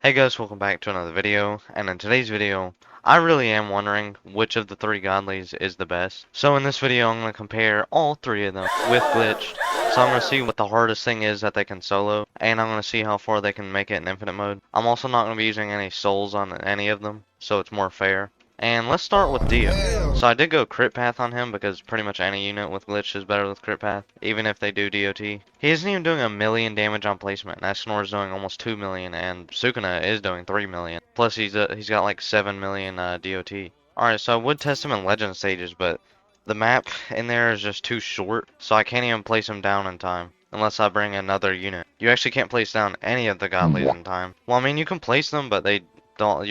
Hey guys, welcome back to another video, and in today's video, I really am wondering which of the three godlies is the best. So in this video, I'm going to compare all three of them with glitched. So I'm going to see what the hardest thing is that they can solo, and I'm going to see how far they can make it in infinite mode. I'm also not going to be using any souls on any of them, so it's more fair. And let's start with Dio. So I did go crit path on him because pretty much any unit with glitch is better with crit path, even if they do DOT. He isn't even doing 1,000,000 damage on placement, and Escanor is doing almost 2,000,000, and Sukuna is doing 3,000,000. Plus he's got like 7,000,000 DOT. Alright, so I would test him in legend stages, but the map in there is just too short, so I can't even place him down in time. Unless I bring another unit. You actually can't place down any of the godlies in time. Well, I mean, you can place them, but they don't.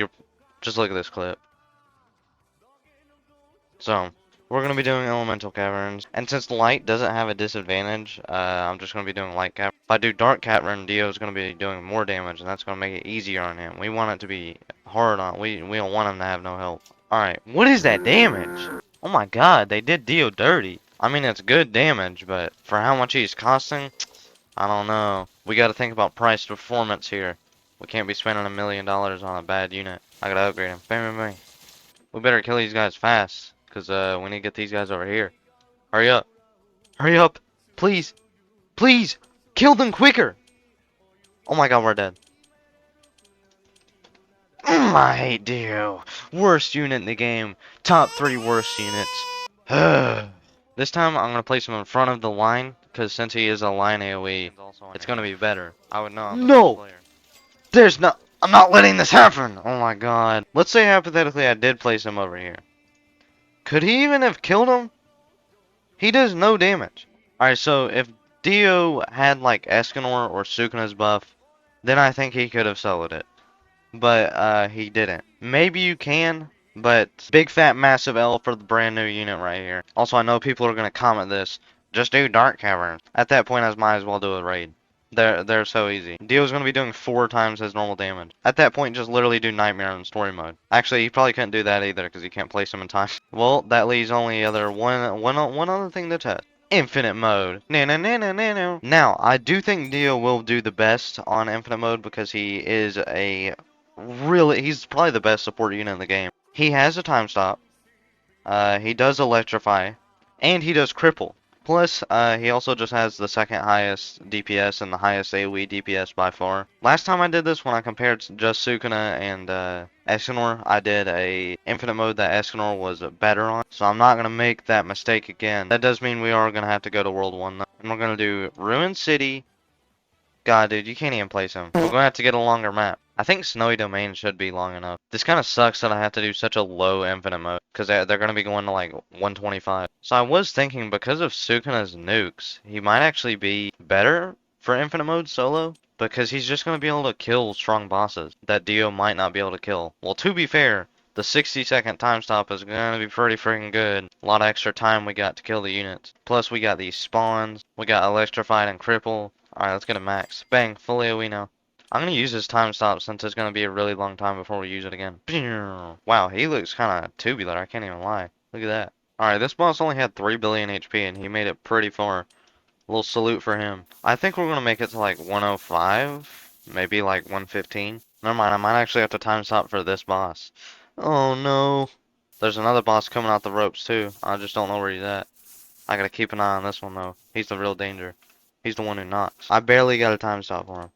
Just look at this clip. So, we're going to be doing elemental caverns, and since light doesn't have a disadvantage, I'm just going to be doing light cavern. If I do dark cavern, Dio's going to be doing more damage, and that's going to make it easier on him. We want it to be hard on, we don't want him to have no help. Alright, what is that damage? Oh my god, they did Dio dirty. I mean, it's good damage, but for how much he's costing, I don't know. We got to think about price performance here. We can't be spending $1,000,000 on a bad unit. I gotta upgrade him. Bam, bam, bam. We better kill these guys fast. Because we need to get these guys over here. Hurry up. Hurry up. Please. Please. Kill them quicker. Oh my god, we're dead. I hate Dio. Worst unit in the game. Top 3 worst units. This time I'm going to place him in front of the line. Because since he is a line AoE, it's going to be better. I would know I'm the best player. There's no... I'm not letting this happen. Oh my god. Let's say hypothetically I did place him over here. Could he even have killed him? He does no damage. Alright, so if Dio had like Escanor or Sukuna's buff, then I think he could have soloed it. But he didn't. Maybe you can, but big fat massive L for the brand new unit right here. Also, I know people are gonna comment this. Just do Dark Cavern. At that point, I might as well do a raid. They're so easy. Dio's gonna be doing 4 times his normal damage. At that point, just literally do Nightmare in story mode. Actually, you probably couldn't do that either because you can't place him in time. Well, that leaves only one other thing to test. Infinite mode. No. Now, I do think Dio will do the best on infinite mode because he is he's probably the best support unit in the game. He has a time stop. He does electrify, and he does cripple. Plus, he also just has the second highest DPS and the highest AoE DPS by far. Last time I did this, when I compared just Sukuna and Escanor, I did a infinite mode that Escanor was better on. So I'm not going to make that mistake again. That does mean we are going to have to go to World 1 though. And we're going to do Ruin City. God, dude, you can't even place him. We're going to have to get a longer map. I think Snowy Domain should be long enough. This kind of sucks that I have to do such a low infinite mode, because they're going to be going to like 125. So I was thinking, because of Sukuna's nukes, he might actually be better for infinite mode solo, because he's just going to be able to kill strong bosses that Dio might not be able to kill. Well, to be fair, the 60-second time stop is going to be pretty freaking good. A lot of extra time we got to kill the units. Plus, we got these spawns. We got Electrified and Cripple. Alright, let's get a max. Bang, fully AoE now. I'm going to use this time stop since it's going to be a really long time before we use it again. Wow, he looks kind of tubular, I can't even lie. Look at that. Alright, this boss only had 3 billion HP and he made it pretty far. A little salute for him. I think we're going to make it to like 105, maybe like 115. Never mind, I might actually have to time stop for this boss. Oh no. There's another boss coming out the ropes too. I just don't know where he's at. I gotta keep an eye on this one though. He's the real danger. He's the one who knocks. I barely got a time stop for him.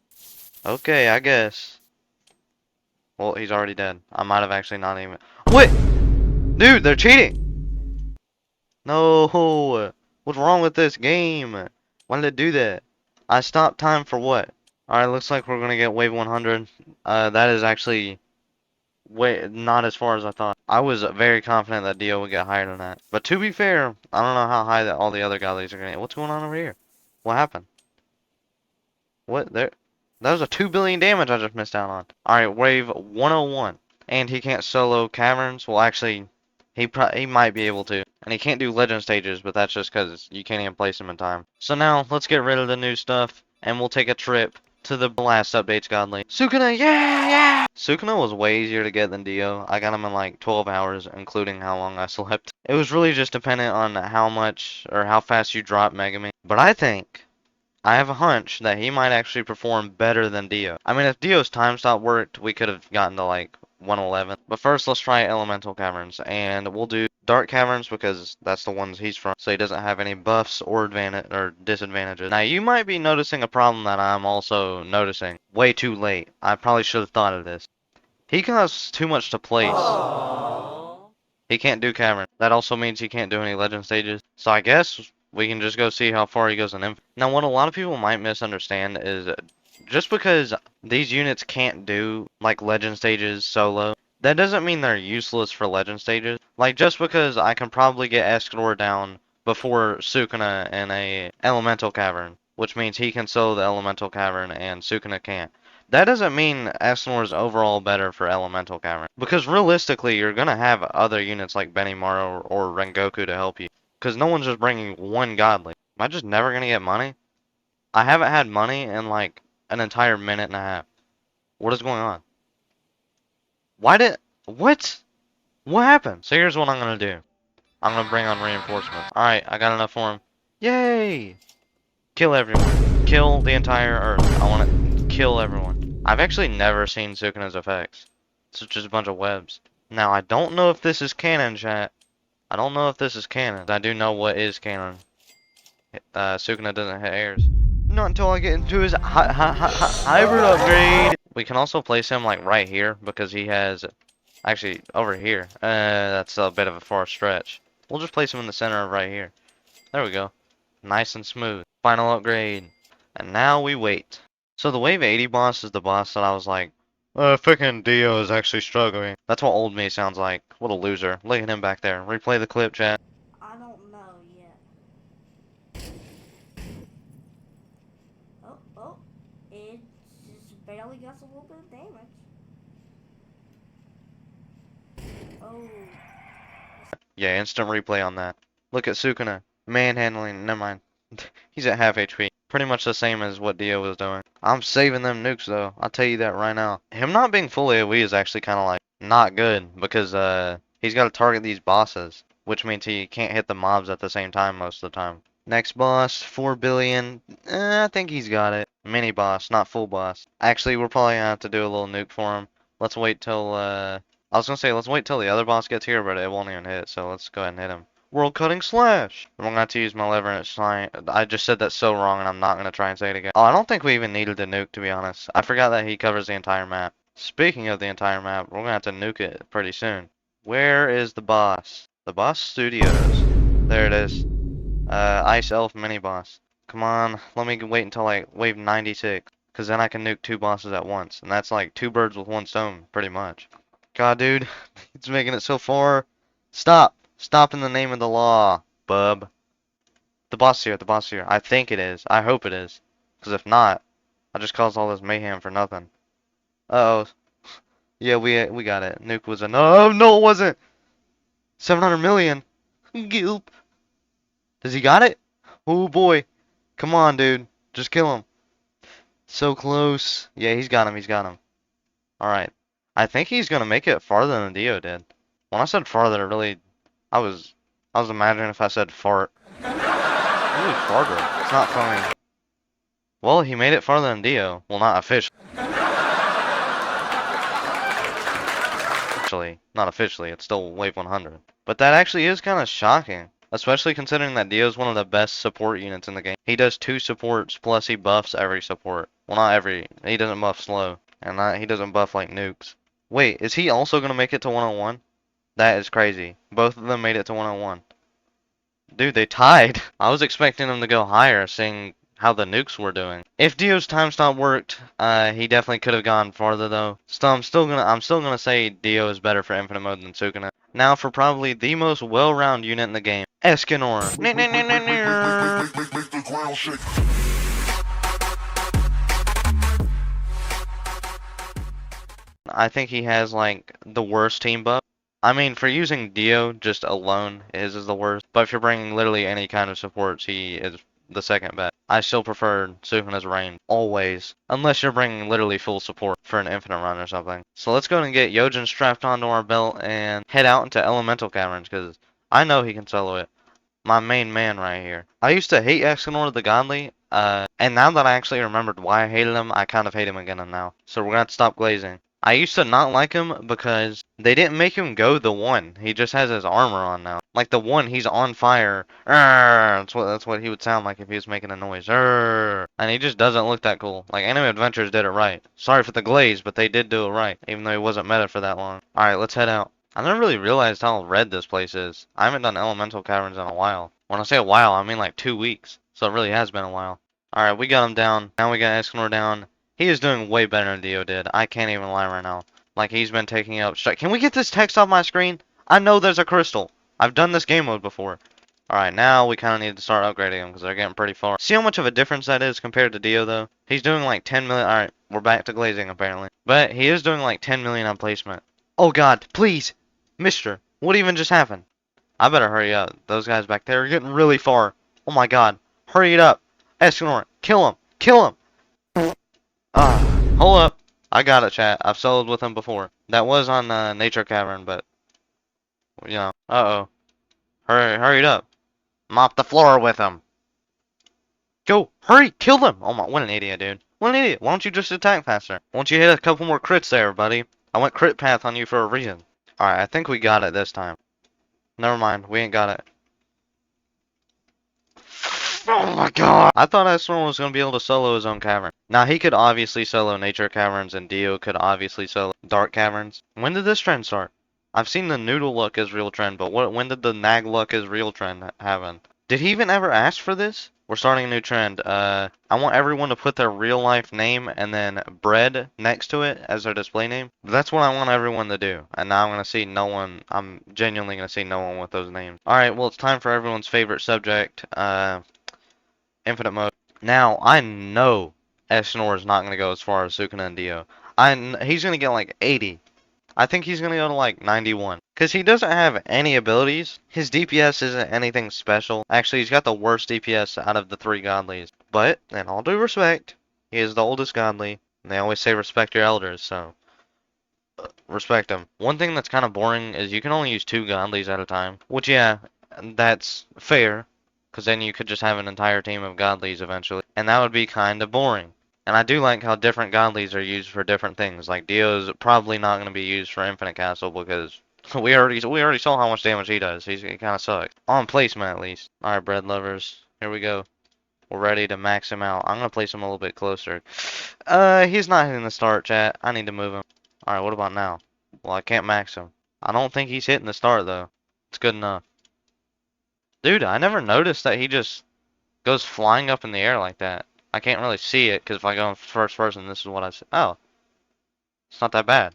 Okay, I guess. Well, he's already dead. I might have actually not even... What? Dude, they're cheating! No! What's wrong with this game? Why did it do that? I stopped time for what? Alright, looks like we're gonna get wave 100. That is actually... not as far as I thought. I was very confident that Dio would get higher than that. But to be fair, I don't know how high that all the other godlies are gonna get. What's going on over here? What happened? What? There? That was a 2 billion damage I just missed out on. Alright, wave 101. And he can't solo caverns. Well, actually, he might be able to. And he can't do legend stages, but that's just because you can't even place him in time. So now, let's get rid of the new stuff. And we'll take a trip to the last update's godly. Sukuna, yeah! Sukuna was way easier to get than Dio. I got him in like 12 hours, including how long I slept. It was really just dependent on how much, or how fast you drop Megami. But I think I have a hunch that he might actually perform better than Dio. I mean, if Dio's time stop worked, we could have gotten to like 111. But first, let's try Elemental Caverns, and we'll do Dark Caverns because that's the ones he's from, so he doesn't have any buffs or advantage or disadvantages. Now, you might be noticing a problem that I'm also noticing. Way too late. I probably should have thought of this. He costs too much to place. He can't do Cavern. That also means he can't do any Legend stages. So I guess we can just go see how far he goes in Infinite. Now, what a lot of people might misunderstand is just because these units can't do like Legend stages solo, that doesn't mean they're useless for Legend stages. Like, just because I can probably get Escanor down before Sukuna in a Elemental Cavern, which means he can solo the Elemental Cavern and Sukuna can't. That doesn't mean Escanor is overall better for Elemental Cavern. Because realistically, you're going to have other units like Benimaru or Rengoku to help you. Because no one's just bringing one Godly. Am I just never going to get money? I haven't had money in like an entire minute and a half. What is going on? Why did... What? What happened? So here's what I'm going to do. I'm going to bring on reinforcements. Alright, I got enough for him. Yay! Kill everyone. Kill the entire Earth. I want to kill everyone. I've actually never seen Sukuna's effects. It's just a bunch of webs. Now, I don't know if this is canon, chat. I don't know if this is canon. I do know what is canon. Sukuna doesn't hit airs. Not until I get into his hybrid upgrade. We can also place him like right here because he has... Actually, over here. That's a bit of a far stretch. We'll just place him in the center of right here. There we go. Nice and smooth. Final upgrade. And now we wait. So the Wave 80 boss is the boss that I was like, frickin' Dio is actually struggling. That's what old me sounds like. What a loser. Look at him back there. Replay the clip, chat. I don't know yet. Oh, it just barely got a little bit of damage. Oh. Yeah, instant replay on that. Look at Sukuna. Manhandling. Never mind. He's at half HP. Pretty much the same as what Dio was doing. I'm saving them nukes though. I'll tell you that right now. Him not being full AoE is actually kind of like not good because he's got to target these bosses, which means he can't hit the mobs at the same time most of the time. Next boss, 4 billion. I think he's got it. Mini boss, not full boss. Actually, we're probably gonna have to do a little nuke for him. Let's wait till I was gonna say let's wait till the other boss gets here, but it won't even hit. So let's go ahead and hit him. World Cutting Slash. I'm gonna have to use my lever and sign. I just said that so wrong, and I'm not gonna try and say it again. Oh, I don't think we even needed the nuke, to be honest. I forgot that he covers the entire map. Speaking of the entire map, we're gonna have to nuke it pretty soon. Where is the boss? The boss studios. There it is. Ice Elf mini boss. Come on, let me wait until like wave 96, cause then I can nuke two bosses at once, and that's like two birds with one stone, pretty much. God, dude, it's making it so far. Stop. Stop in the name of the law, bub. The boss here, the boss here. I think it is. I hope it is. Because if not, I just caused all this mayhem for nothing. Uh-oh. Yeah, we got it. Nuke was a... No, it wasn't! 700 million! Gilp! Does he got it? Oh, boy. Come on, dude. Just kill him. So close. Yeah, he's got him, he's got him. Alright. I think he's gonna make it farther than Dio did. When I said farther, it really... I was imagining if I said fart. Really farted. It's not funny. Well, he made it farther than Dio. Well, not officially. Actually, not officially. It's still wave 100. But that actually is kind of shocking. Especially considering that Dio's one of the best support units in the game. He does 2 supports, plus he buffs every support. Well, not every. He doesn't buff slow. And he doesn't buff like nukes. Wait, is he also going to make it to 101? That is crazy. Both of them made it to 101. Dude, they tied. I was expecting them to go higher, seeing how the nukes were doing. If Dio's time stop worked, he definitely could have gone farther though. Still, I'm still gonna say Dio is better for infinite mode than Sukuna. Now for probably the most well-rounded unit in the game, Escanor. I think he has like the worst team buff. I mean, for using Dio just alone, his is the worst. But if you're bringing literally any kind of supports, he is the second best. I still prefer Sukuna's range, always. Unless you're bringing literally full support for an infinite run or something. So let's go and get Yojin strapped onto our belt and head out into Elemental Caverns, because I know he can solo it. My main man right here. I used to hate Escanor the Godly. And now that I actually remembered why I hated him, I kind of hate him again now. So we're gonna have to stop glazing. I used to not like him because they didn't make him go the one. He just has his armor on now. Like the one, he's on fire. Arrgh, that's what he would sound like if he was making a noise. Arrgh. And he just doesn't look that cool. Like Anime Adventures did it right. Sorry for the glaze, but they did do it right, even though he wasn't meta for that long. Alright, let's head out. I never really realized how red this place is. I haven't done elemental caverns in a while. When I say a while, I mean like 2 weeks. So it really has been a while. Alright, we got him down. Now we got Escanor down. He is doing way better than Dio did. I can't even lie right now. Like, he's been taking up strike. Can we get this text off my screen? I know there's a crystal. I've done this game mode before. Alright, now we kind of need to start upgrading them because they're getting pretty far. See how much of a difference that is compared to Dio, though? He's doing like 10 million. Alright, we're back to glazing, apparently. But he is doing like 10 million on placement. Oh, God, please. Mister, what even just happened? I better hurry up. Those guys back there are getting really far. Oh, my God. Hurry it up. Escanor, kill him. Kill him. Hold up. I got it, chat. I've soloed with him before. That was on Nature Cavern, but, you know. Uh-oh. Hurry it up. Mop the floor with him. Go. Hurry. Kill them. Oh my, what an idiot, dude. What an idiot. Why don't you just attack faster? Why don't you hit a couple more crits there, buddy? I went crit path on you for a reason. Alright, I think we got it this time. Never mind. We ain't got it. Oh my god! I thought Escanor was going to be able to solo his own cavern. Now, he could obviously solo nature caverns, and Dio could obviously solo dark caverns. When did this trend start? I've seen the noodle luck as real trend, but when did the nag luck as real trend happen? Did he even ever ask for this? We're starting a new trend. I want everyone to put their real life name and then bread next to it as their display name. That's what I want everyone to do. And now I'm going to see no one, I'm genuinely going to see no one with those names. Alright, well, it's time for everyone's favorite subject. Infinite mode. Now, I know Escanor is not going to go as far as Sukuna and Dio. He's going to get like 80. I think he's going to go to like 91. Because he doesn't have any abilities. His DPS isn't anything special. Actually, he's got the worst DPS out of the 3 godlies. But, in all due respect, he is the oldest godly. And they always say respect your elders, so respect them. One thing that's kind of boring is you can only use 2 godlies at a time. Which, yeah, that's fair. Because then you could just have an entire team of godlies eventually. And that would be kind of boring. And I do like how different godlies are used for different things. Like Dio's probably not going to be used for Infinite Castle because we already saw how much damage he does. He kind of sucks. On placement at least. Alright, bread lovers. Here we go. We're ready to max him out. I'm going to place him a little bit closer. He's not hitting the start, chat. I need to move him. Alright, what about now? Well, I can't max him. I don't think he's hitting the start though. It's good enough. Dude, I never noticed that he just goes flying up in the air like that. I can't really see it because if I go in first person, this is what I see. Oh, it's not that bad.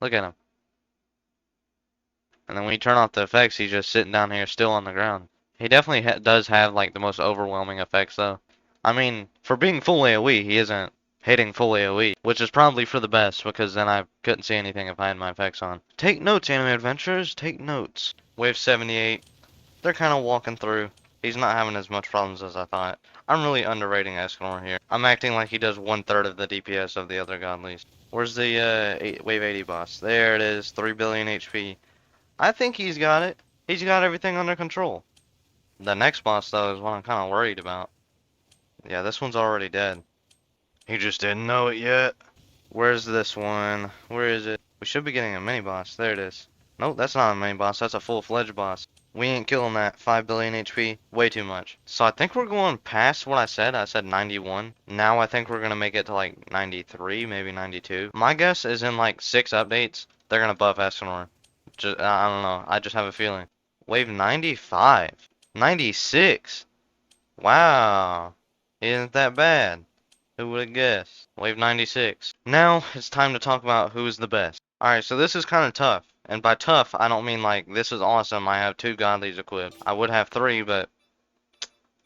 Look at him. And then when you turn off the effects, he's just sitting down here still on the ground. He definitely does have like the most overwhelming effects though. I mean, for being full AoE, he isn't hitting full AoE, which is probably for the best because then I couldn't see anything if I had my effects on. Take notes, Anime Adventures. Take notes. Wave 78. They're kind of walking through. He's not having as much problems as I thought. I'm really underrating Escanor here. I'm acting like he does 1/3 of the DPS of the other godlies. Where's the Wave 80 boss? There it is, 3 billion HP. I think he's got it. He's got everything under control. The next boss, though, is what I'm kind of worried about. Yeah, this one's already dead. He just didn't know it yet. Where's this one? Where is it? We should be getting a mini boss. There it is. Nope, that's not a mini boss. That's a full-fledged boss. We ain't killing that. 5 billion HP. Way too much. So I think we're going past what I said. I said 91. Now I think we're going to make it to like 93, maybe 92. My guess is in like 6 updates, they're going to buff Escanor. I don't know. I just have a feeling. Wave 95. 96. Wow. Isn't that bad? Who would have guessed? Wave 96. Now it's time to talk about who's the best. Alright, so this is kind of tough. And by tough, I don't mean like, this is awesome, I have 2 godlies equipped. I would have 3, but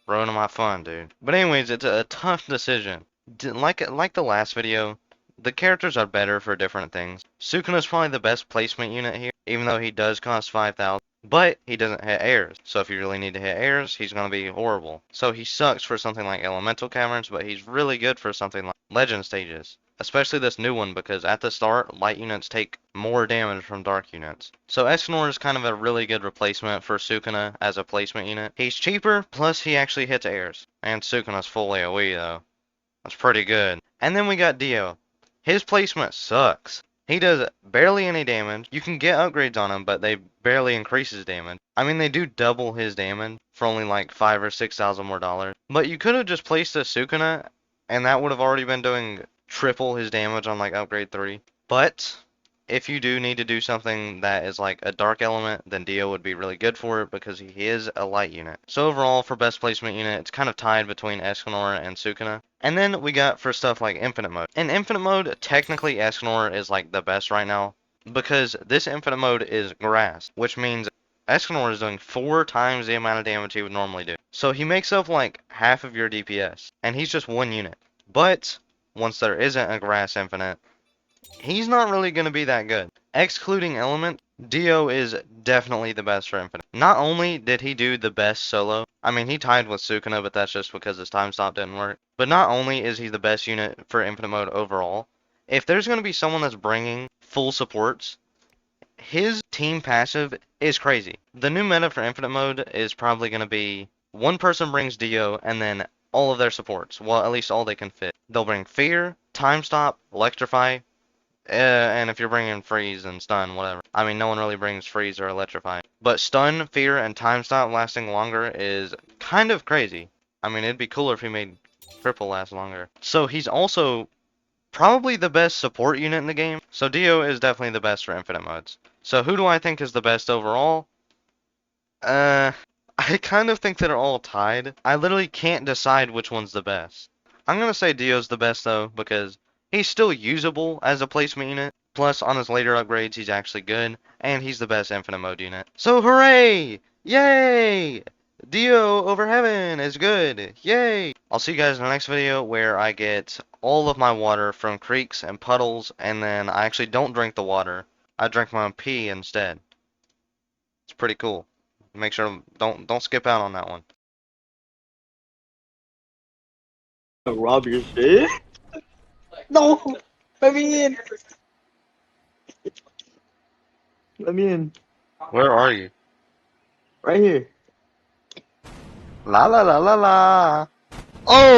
ruining my fun, dude. But anyways, it's a tough decision. Like the last video, the characters are better for different things. Sukuna's probably the best placement unit here, even though he does cost 5,000. But he doesn't hit airs. So if you really need to hit airs, he's going to be horrible. So he sucks for something like elemental caverns, but he's really good for something like legend stages. especially this new one, because at the start, light units take more damage from dark units. So Escanor is kind of a really good replacement for Sukuna as a placement unit. He's cheaper, plus he actually hits airs. And Sukuna's full AoE though. That's pretty good. And then we got Dio. His placement sucks. He does barely any damage. You can get upgrades on him, but they barely increase his damage. I mean, they do double his damage for only like 5 or 6,000 more dollars. But you could have just placed a Sukuna, and that would have already been doing triple his damage on like upgrade 3. But if you do need to do something that is like a dark element, then Dio would be really good for it because he is a light unit. So overall, for best placement unit, it's kind of tied between Escanor and Sukuna. And then we got for stuff like Infinite Mode. In Infinite Mode, technically Escanor is like the best right now because this Infinite Mode is grass, which means Escanor is doing 4 times the amount of damage he would normally do. So he makes up like half of your DPS, and he's just one unit. But once there isn't a grass infinite, he's not really going to be that good. Excluding Element, Dio is definitely the best for Infinite. Not only did he do the best solo, I mean, he tied with Sukuna, but that's just because his time stop didn't work. But not only is he the best unit for Infinite Mode overall, if there's going to be someone that's bringing full supports, his team passive is crazy. The new meta for Infinite Mode is probably going to be one person brings Dio and then all of their supports. Well, at least all they can fit. They'll bring Fear, Time Stop, Electrify, and if you're bringing freeze and stun, whatever. I mean, no one really brings freeze or electrify. But stun, fear, and time stop lasting longer is kind of crazy. I mean, it'd be cooler if he made cripple last longer. So he's also probably the best support unit in the game. So Dio is definitely the best for infinite modes. So who do I think is the best overall? Uh, I kind of think they're all tied. I literally can't decide which one's the best. I'm gonna say Dio's the best though, because he's still usable as a placement unit. Plus, on his later upgrades, he's actually good, and he's the best infinite mode unit. So hooray! Yay! Dio over heaven is good. Yay! I'll see you guys in the next video where I get all of my water from creeks and puddles, and then I actually don't drink the water. I drink my own pee instead. It's pretty cool. Make sure don't skip out on that one. Rob your shit? No! Let me in! Let me in. Where are you? Right here. La la la la la. Oh!